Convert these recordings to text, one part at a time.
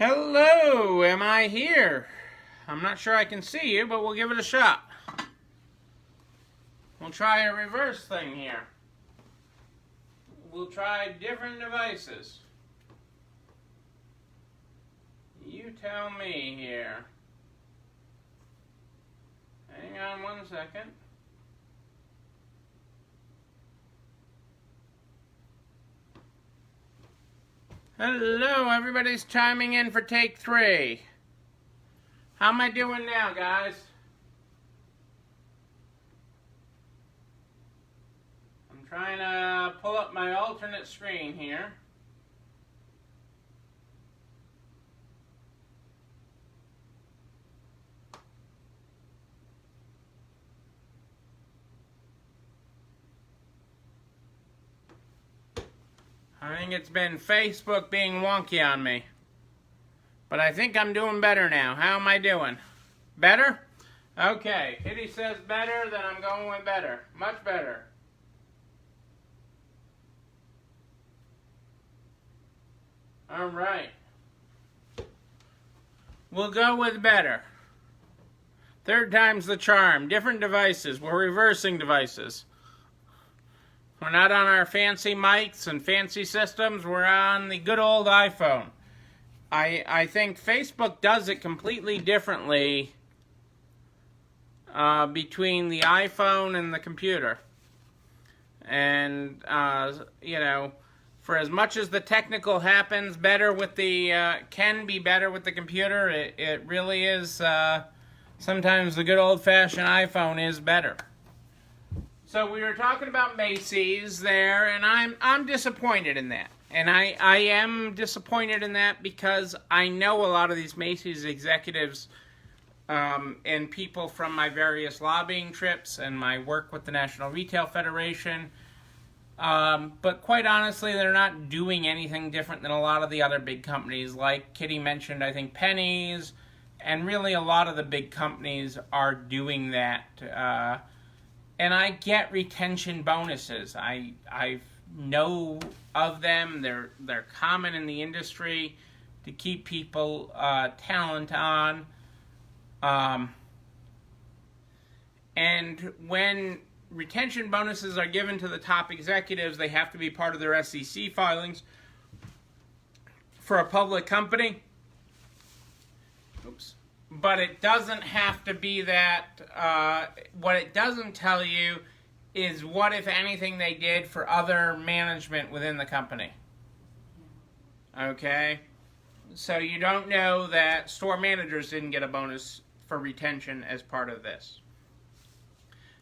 Hello, am I here? I'm not sure I can see you, but we'll give it a shot. We'll try a reverse thing here. We'll try different devices. You tell me here. Hang on 1 second. Hello, everybody's chiming in for take 3. How am I doing now, guys? I'm trying to pull up my alternate screen here. I think it's been Facebook being wonky on me. But I think I'm doing better now. How am I doing? Better? Okay. Kitty says better, then I'm going with better. Much better. Alright. We'll go with better. Third time's the charm. Different devices. We're reversing devices. We're not on our fancy mics and fancy systems. We're on the good old iPhone. I think Facebook does it completely differently between the iPhone and the computer. And, you know, for as much as the technical happens better with the, can be better with the computer, it really is, sometimes the good old-fashioned iPhone is better. So we were talking about Macys there, and I'm disappointed in that. And I am disappointed in that because I know a lot of these Macys executives and people from my various lobbying trips and my work with the National Retail Federation. But quite honestly, they're not doing anything different than a lot of the other big companies. Like Kitty mentioned, I think Penny's, and really a lot of the big companies are doing that. And I get retention bonuses. I know of them. They're common in the industry to keep people talent on. And when retention bonuses are given to the top executives, they have to be part of their SEC filings for a public company. Oops. But it doesn't have to be that. What it doesn't tell you is what, if anything, they did for other management within the company. Okay? So you don't know that store managers didn't get a bonus for retention as part of this.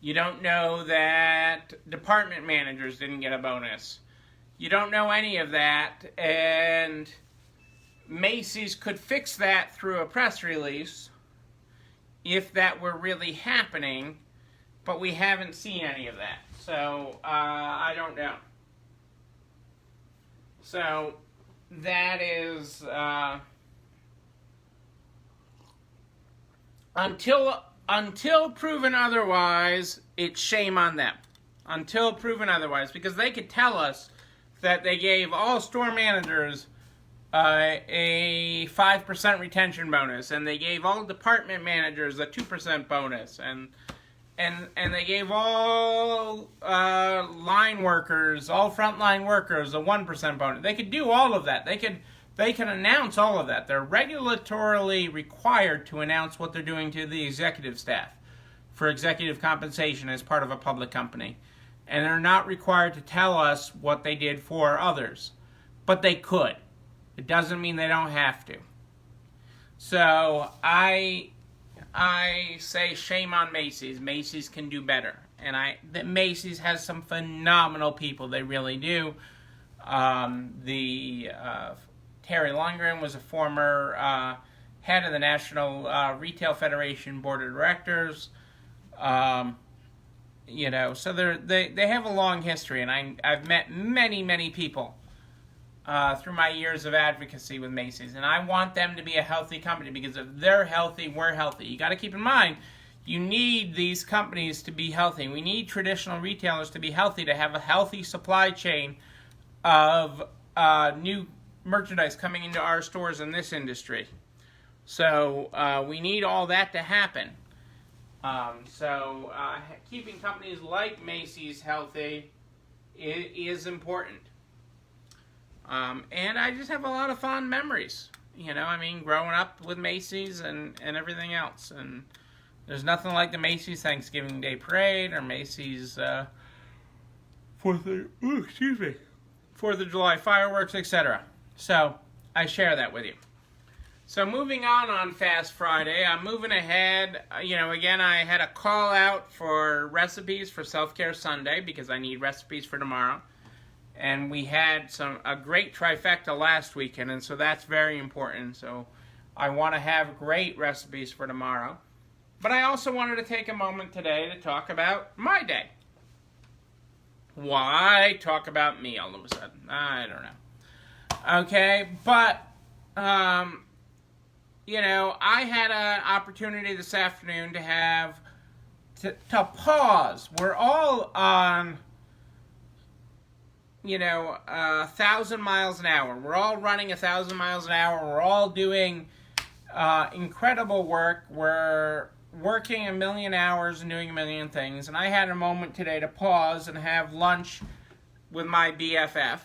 You don't know that department managers didn't get a bonus. You don't know any of that, and Macys could fix that through a press release if that were really happening, but we haven't seen any of that. So, I don't know. So, that is, until proven otherwise, it's shame on them. Until proven otherwise, because they could tell us that they gave all store managers a 5% retention bonus, and they gave all department managers a 2% bonus, and they gave all line workers, all frontline workers, a 1% bonus. They could do all of that. They can announce all of that. They're regulatorily required to announce what they're doing to the executive staff for executive compensation as part of a public company, and they're not required to tell us what they did for others, but they could. It doesn't mean they don't have to. So I say shame on Macys. Macys can do better, and Macys has some phenomenal people. They really do. Terry Lundgren was a former head of the National Retail Federation Board of Directors. You know, so they have a long history, and I've met many people through my years of advocacy with Macys, and I want them to be a healthy company, because if they're healthy, we're healthy. You got to keep in mind, you need these companies to be healthy. We need traditional retailers to be healthy, to have a healthy supply chain of new merchandise coming into our stores in this industry. So we need all that to happen. Keeping companies like Macys healthy is important. And I just have a lot of fond memories. Growing up with Macys and everything else. And there's nothing like the Macys Thanksgiving Day Parade or Macys 4th of July fireworks, etc. So I share that with you. So moving on Fast Friday, I'm moving ahead. Again, I had a call out for recipes for Self-Care Sunday because I need recipes for tomorrow. And we had a great trifecta last weekend, and so that's very important. So I want to have great recipes for tomorrow. But I also wanted to take a moment today to talk about my day. Why talk about me all of a sudden? I don't know. Okay, but I had an opportunity this afternoon to pause. We're all on, 1,000 miles an hour. We're all running 1,000 miles an hour. We're all doing incredible work. We're working a million hours and doing a million things. And I had a moment today to pause and have lunch with my BFF.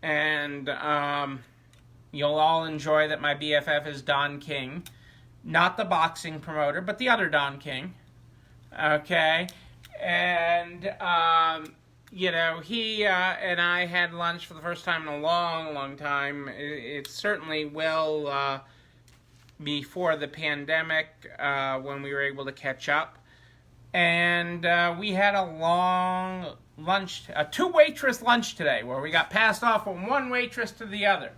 And you'll all enjoy that my BFF is Don King. Not the boxing promoter, but the other Don King. Okay? And, he and I had lunch for the first time in a long, long time. It certainly will before the pandemic when we were able to catch up. And we had a long lunch, a two-waitress lunch today, where we got passed off from one waitress to the other.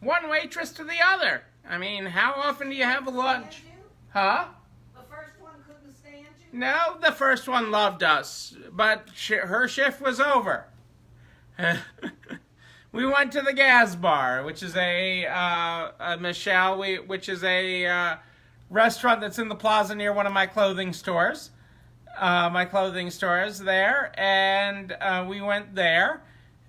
One waitress to the other. I mean, how often do you have a lunch? Huh? The first one couldn't stand you? No, the first one loved us, but her shift was over. We went to the Gas Bar, which is which is a restaurant that's in the plaza near one of my clothing stores. My clothing store is there, and we went there,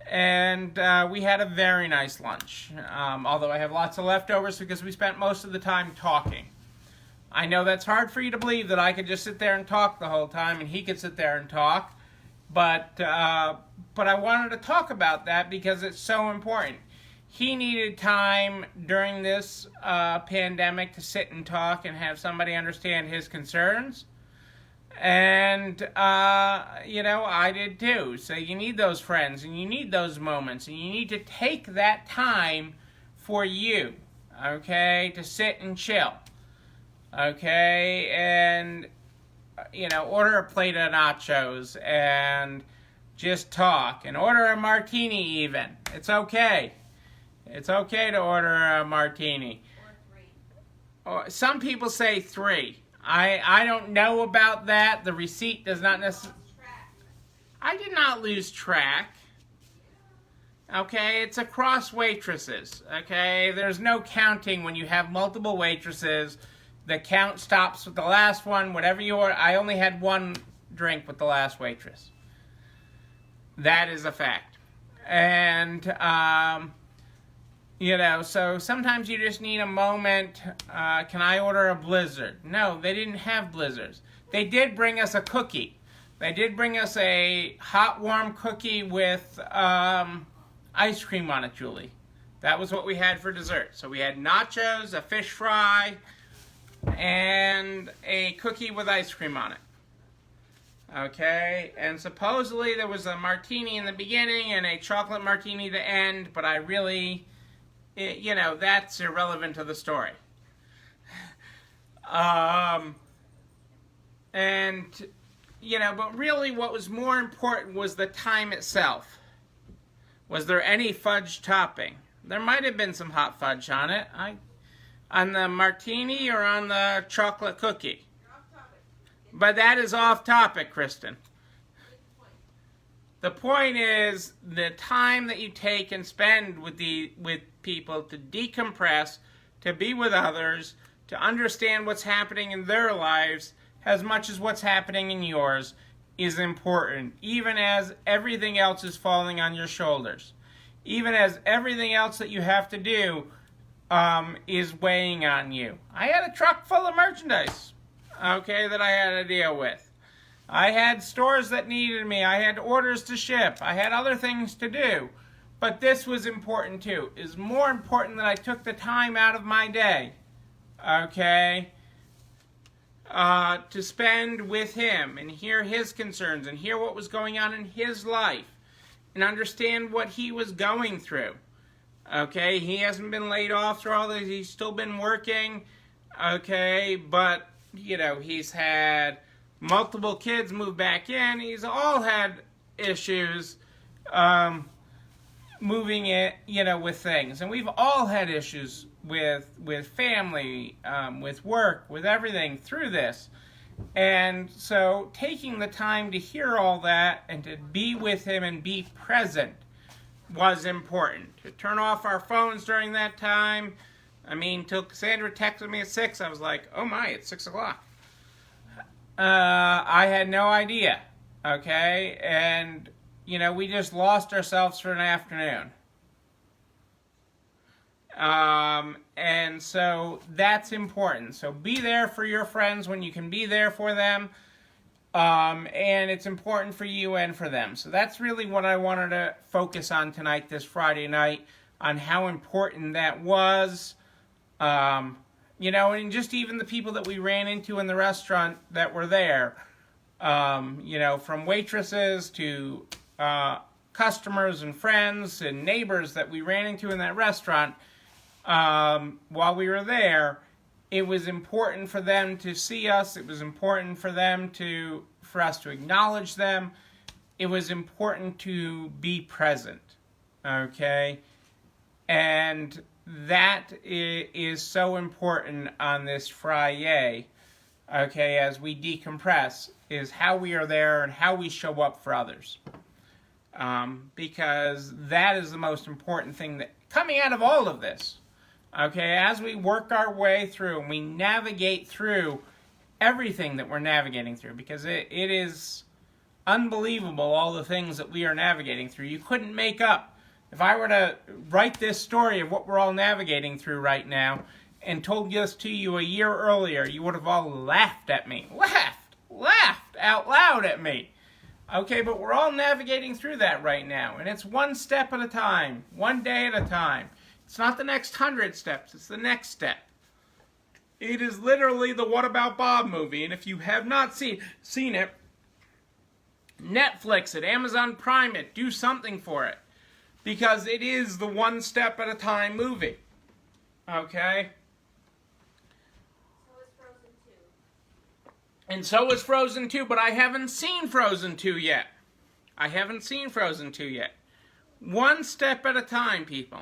and we had a very nice lunch. Although I have lots of leftovers because we spent most of the time talking. I know that's hard for you to believe that I could just sit there and talk the whole time, and he could sit there and talk. But I wanted to talk about that because it's so important. He needed time during this pandemic to sit and talk and have somebody understand his concerns. And, I did too. So you need those friends and you need those moments. And you need to take that time for you, okay, to sit and chill. Okay, and order a plate of nachos and just talk. And order a martini even. It's okay. It's okay to order a martini. Or 3. Some people say 3. I don't know about that. The receipt does not necessarily... I did not lose track. Okay, it's across waitresses. Okay, there's no counting when you have multiple waitresses. The count stops with the last one, whatever you order. I only had one drink with the last waitress. That is a fact. And, so sometimes you just need a moment. Can I order a Blizzard? No, they didn't have Blizzards. They did bring us a cookie. They did bring us a hot, warm cookie with ice cream on it, Julie. That was what we had for dessert. So we had nachos, a fish fry, and a cookie with ice cream on it. Okay, and supposedly there was a martini in the beginning and a chocolate martini to end, but I really, that's irrelevant to the story. But really what was more important was the time itself. Was there any fudge topping? There might have been some hot fudge on it. On the martini or on the chocolate cookie? You're off topic. But that is off topic, Kristen. The point is the time that you take and spend with people to decompress, to be with others, to understand what's happening in their lives as much as what's happening in yours is important, even as everything else is falling on your shoulders. even as everything else that you have to do is weighing on you. I had a truck full of merchandise, okay, that I had to deal with. I had stores that needed me. I had orders to ship. I had other things to do. But this was important too. It was more important that I took the time out of my day, okay, to spend with him and hear his concerns and hear what was going on in his life and understand what he was going through. Okay, he hasn't been laid off through all this. He's still been working, okay, but, you know, he's had multiple kids move back in. He's all had issues moving it, you know, with things. And we've all had issues with family, with work, with everything through this. And so taking the time to hear all that and to be with him and be present was important. To turn off our phones during that time. I mean, till Cassandra texted me at 6, I was like, oh my, it's 6 o'clock. I had no idea, okay? And, you know, we just lost ourselves for an afternoon. And so that's important. So be there for your friends when you can be there for them. And it's important for you and for them. So that's really what I wanted to focus on tonight, this Friday night, on how important that was. You know, and just even the people that we ran into in the restaurant that were there, you know, from waitresses to customers and friends and neighbors that we ran into in that restaurant while we were there. It was important for them to see us. It was important for them for us to acknowledge them. It was important to be present, okay? And that is so important on this Friday, okay, as we decompress, is how we are there and how we show up for others. Because that is the most important thing that coming out of all of this, okay, as we work our way through and we navigate through everything that we're navigating through, because it is unbelievable all the things that we are navigating through. You couldn't make up. If I were to write this story of what we're all navigating through right now and told this to you a year earlier, you would have all laughed at me. Laughed out loud at me. Okay, but we're all navigating through that right now. And it's one step at a time, one day at a time. It's not the next 100 steps, it's the next step. It is literally the What About Bob movie. And if you have not seen it, Netflix it, Amazon Prime it, do something for it. Because it is the one step at a time movie. Okay? So is Frozen 2. And so is Frozen 2, but I haven't seen Frozen 2 yet. One step at a time, people.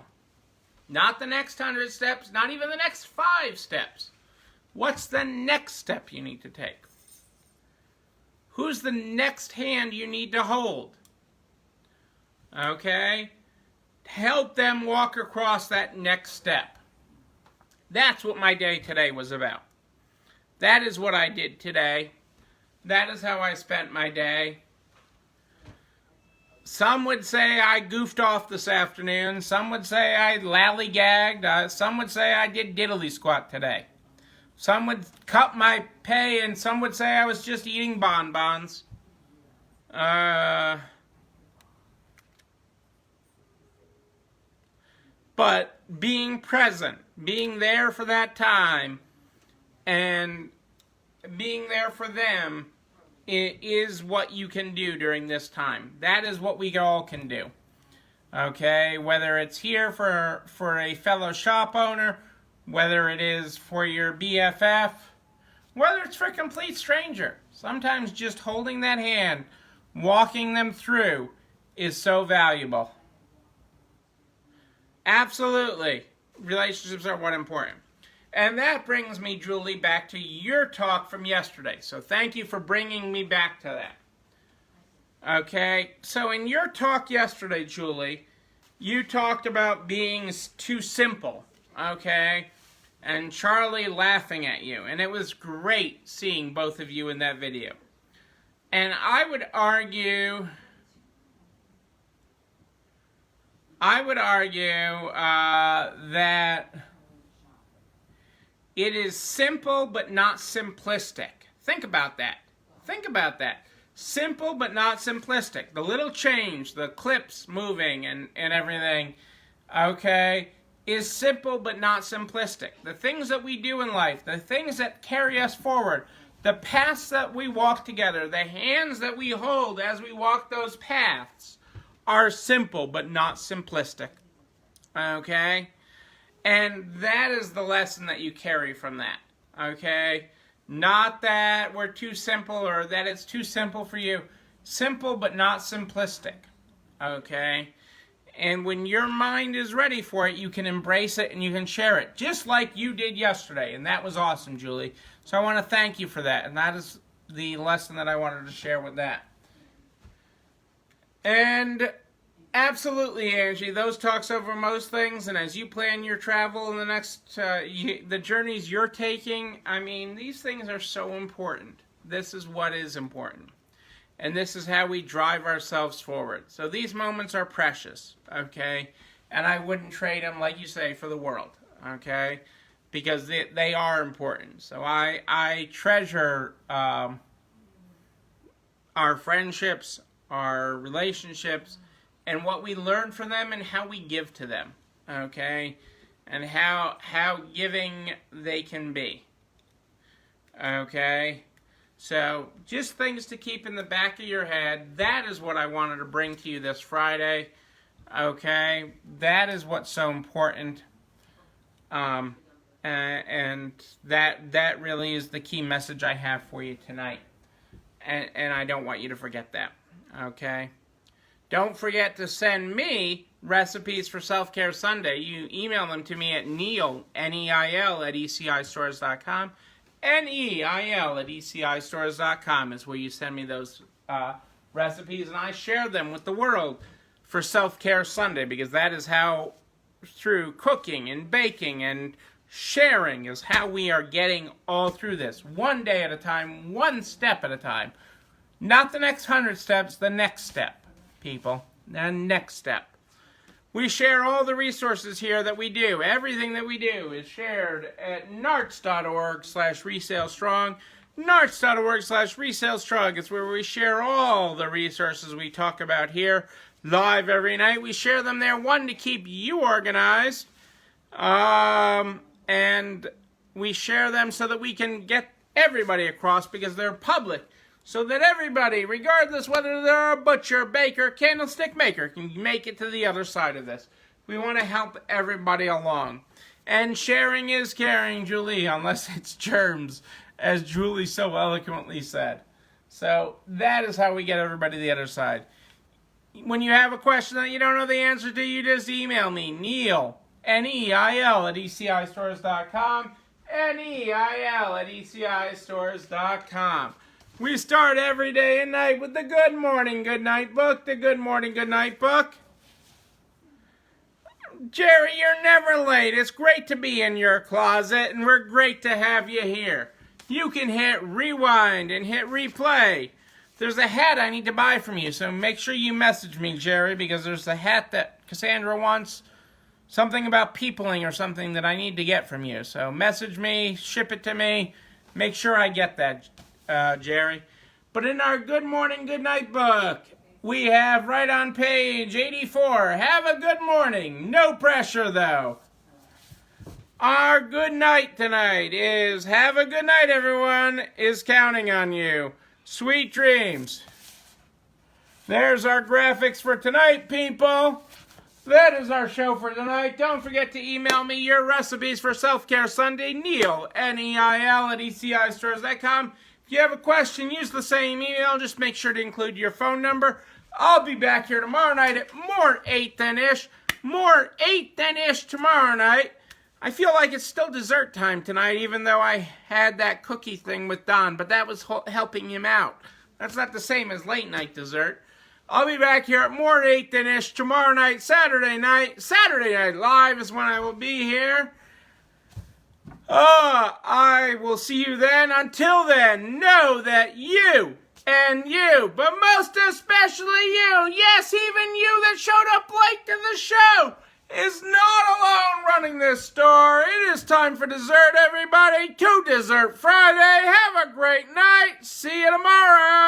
Not the next 100 steps, not even the next 5 steps. What's the next step you need to take? Who's the next hand you need to hold? Okay? Help them walk across that next step. That's what my day today was about. That is what I did today. That is how I spent my day. Some would say I goofed off this afternoon. Some would say I lollygagged. Some would say I did diddly squat today. Some would cut my pay, and some would say I was just eating bonbons. But being present, being there for that time, and being there for them is what you can do during this time. That is what we all can do. Okay, whether it's here for a fellow shop owner, whether it is for your BFF, whether it's for a complete stranger. Sometimes just holding that hand, walking them through, is so valuable. Absolutely. Relationships are what important. And that brings me, Julie, back to your talk from yesterday. So thank you for bringing me back to that. Okay, so in your talk yesterday, Julie, you talked about being too simple, okay? And Charlie laughing at you. And it was great seeing both of you in that video. And I would argue I would argue that it is simple but not simplistic. Think about that. Think about that. Simple but not simplistic. The little change, the clips moving and everything, okay, is simple but not simplistic. The things that we do in life, the things that carry us forward, the paths that we walk together, the hands that we hold as we walk those paths are simple but not simplistic. Okay? And that is the lesson that you carry from that. Okay? Not that we're too simple or that it's too simple for you. Simple but not simplistic. Okay? And when your mind is ready for it, you can embrace it and you can share it. Just like you did yesterday. And that was awesome, Julie. So I want to thank you for that. And that is the lesson that I wanted to share with that. And absolutely, Angie, those talks over most things. And as you plan your travel in the next, the journeys you're taking, I mean, these things are so important. This is what is important. And this is how we drive ourselves forward. So these moments are precious, okay? And I wouldn't trade them, like you say, for the world, okay? Because they are important. So I treasure our friendships, our relationships, and what we learn from them and how we give to them, okay? And how giving they can be, okay? So, just things to keep in the back of your head. That is what I wanted to bring to you this Friday. Okay? That is what's so important. And that really is the key message I have for you tonight. And I don't want you to forget that. Okay? Don't forget to send me recipes for Self-Care Sunday. You email them to me at Neil, N-E-I-L, at ECIstores.com. Neil at ECIstores.com is where you send me those recipes, and I share them with the world for Self-Care Sunday, because that is how, through cooking and baking and sharing, is how we are getting all through this. One day at a time, one step at a time. Not the next 100 steps, the next step, people. The next step. We share all the resources here that we do. Everything that we do is shared at narts.org/resalestrong. narts.org/resalestrong is where we share all the resources we talk about here live every night. We share them there, one, to keep you organized, and we share them so that we can get everybody across, because they're public. So that everybody, regardless whether they're a butcher, baker, candlestick maker, can make it to the other side of this. We want to help everybody along. And sharing is caring, Julie, unless it's germs, as Julie so eloquently said. So that is how we get everybody to the other side. When you have a question that you don't know the answer to, you just email me, Neil, N-E-I-L, at ECIstores.com, Neil at ECIstores.com. We start every day and night with the Good Morning, Good Night book, the Good Morning, Good Night book. Jerry, you're never late. It's great to be in your closet, and we're great to have you here. You can hit rewind and hit replay. There's a hat I need to buy from you, so make sure you message me, Jerry, because there's a hat that Cassandra wants, something about peopling or something that I need to get from you. So message me, ship it to me, make sure I get that, Jerry. But in our Good Morning, Good Night book, we have right on page 84, have a good morning, no pressure though. Our good night tonight is, have a good night everyone, is counting on you. Sweet dreams. There's our graphics for tonight, people. That is our show for tonight. Don't forget to email me your recipes for Self-Care Sunday, Neil, Neil at ECIstores.com. If you have a question, use the same email. Just make sure to include your phone number. I'll be back here tomorrow night at more 8 than-ish. More 8 than-ish tomorrow night. I feel like it's still dessert time tonight, even though I had that cookie thing with Don, but that was helping him out. That's not the same as late night dessert. I'll be back here at more 8 than-ish tomorrow night, Saturday night. Saturday Night Live is when I will be here. I will see you then. Until then, know that you And you, but most especially you, yes, even you that showed up late to the show, is not alone running this store. It is time for dessert, everybody. To Dessert Friday. Have a great night. See you tomorrow.